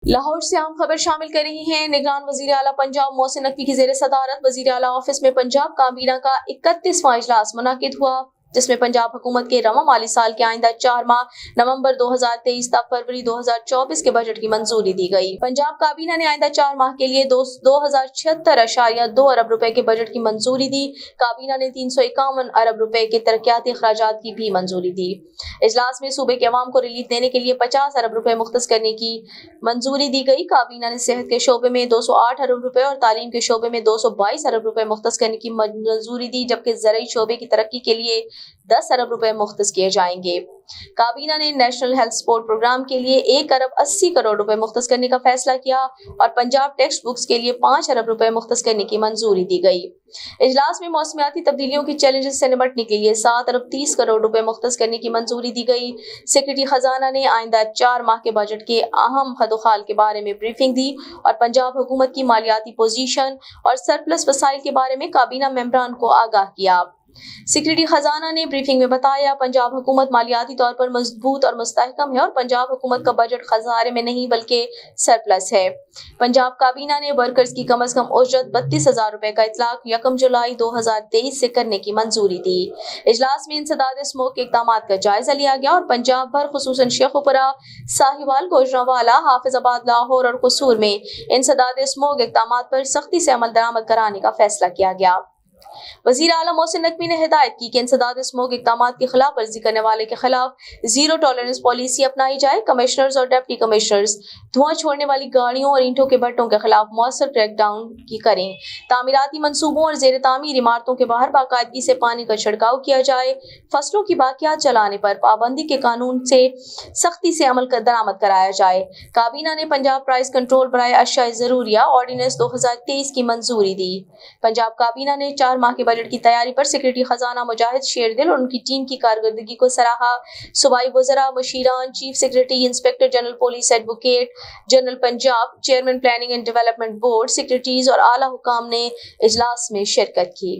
لاہور سے اہم خبر شامل کر رہی ہیں۔ نگران وزیر اعلیٰ پنجاب محسن نقوی کی زیر صدارت وزیر اعلیٰ آفس میں پنجاب کابینہ کا 31واں اجلاس منعقد ہوا، جس میں پنجاب حکومت کے رواں مالی سال کے آئندہ 4 ماہ نومبر 2023 تا فروری 2024 کے بجٹ کی منظوری دی گئی۔ پنجاب کابینہ نے آئندہ 4 ماہ کے لیے 2076.2 ارب روپے کے بجٹ کی منظوری دی۔ کابینہ نے 351 ارب روپے کے ترقیاتی اخراجات کی بھی منظوری دی۔ اجلاس میں صوبے کے عوام کو ریلیف دینے کے لیے 50 ارب روپے مختص کرنے کی منظوری دی گئی۔ کابینہ نے صحت کے شعبے میں 208 ارب روپے اور تعلیم کے شعبے میں 222 ارب روپے مختص کرنے کی منظوری دی، جبکہ زرعی شعبے کی ترقی کے لیے 10 ارب روپے مختص کیے جائیں گے۔ کابینہ نے نیشنل ہیلتھ سپورٹ پروگرام کے لیے 1 ارب 80 کروڑ روپے مختص کرنے کا فیصلہ کیا اور پنجاب ٹیکسٹ بکس کے لیے 5 ارب روپے مختص کرنے کی منظوری دی گئی۔ اجلاس میں موسمیاتی تبدیلیوں کی چیلنجز سے نمٹنے کے لیے 7 ارب 30 کروڑ روپے مختص کرنے کی منظوری دی گئی۔ سیکریٹری خزانہ نے آئندہ 4 ماہ کے بجٹ کے اہم خدوخال کے بارے میں بریفنگ دی اور پنجاب حکومت کی مالیاتی پوزیشن اور سرپلس وسائل کے بارے میں کابینہ ممبران کو آگاہ کیا۔ سیکریٹری خزانہ نے بریفنگ میں بتایا، پنجاب حکومت مالیاتی طور پر مضبوط اور مستحکم ہے اور پنجاب حکومت کا بجٹ خسارے میں نہیں بلکہ سرپلس ہے۔ پنجاب کابینہ نے ورکرز کی کم از کم اجرت 32,000 روپے کا اطلاق 1 جولائی 2023 سے کرنے کی منظوری دی۔ اجلاس میں انسداد اسموگ کے اقدامات کا جائزہ لیا گیا اور پنجاب بھر خصوصاً شیخوپورہ، ساہیوال، گوجرانوالہ، حافظ آباد، لاہور اور قصور میں انسداد اسموگ اقدامات پر سختی سے عمل درآمد کرانے کا فیصلہ کیا گیا۔ وزیر اعلیٰ محسن نقوی نے ہدایت کی کہ انسداد اسموگ اقدامات کی خلاف ورزی کرنے والے کے خلاف زیرو ٹالرنس پالیسی اپنائی جائے۔ کمشنرز اور ڈپٹی کمشنرز دھواں چھوڑنے والی گاڑیوں اور اینٹوں کے بھٹوں کے خلاف مؤثر کریک ڈاؤن کریں۔ تعمیراتی منصوبوں اور زیر تعمیر عمارتوں کے باہر باقاعدگی سے پانی کا چھڑکاؤ کیا جائے۔ فصلوں کی باقیات جلانے پر پابندی کے قانون سے سختی سے عمل درآمد کرایا جائے۔ کابینہ نے پنجاب پرائز کنٹرول برائے اشیاء ضروریہ آرڈیننس 2023 کی منظوری دی۔ پنجاب کابینہ نے 4 ماہ کے بجٹ کی تیاری پر سیکریٹری خزانہ مجاہد شیردل اور ان کی ٹیم کی کارکردگی کو سراہا۔ صوبائی وزراء، مشیران، chief secretary, inspector general police, advocate general Punjab, chairman planning and development board, secretaries اور اعلیٰ حکام نے اجلاس میں شرکت کی۔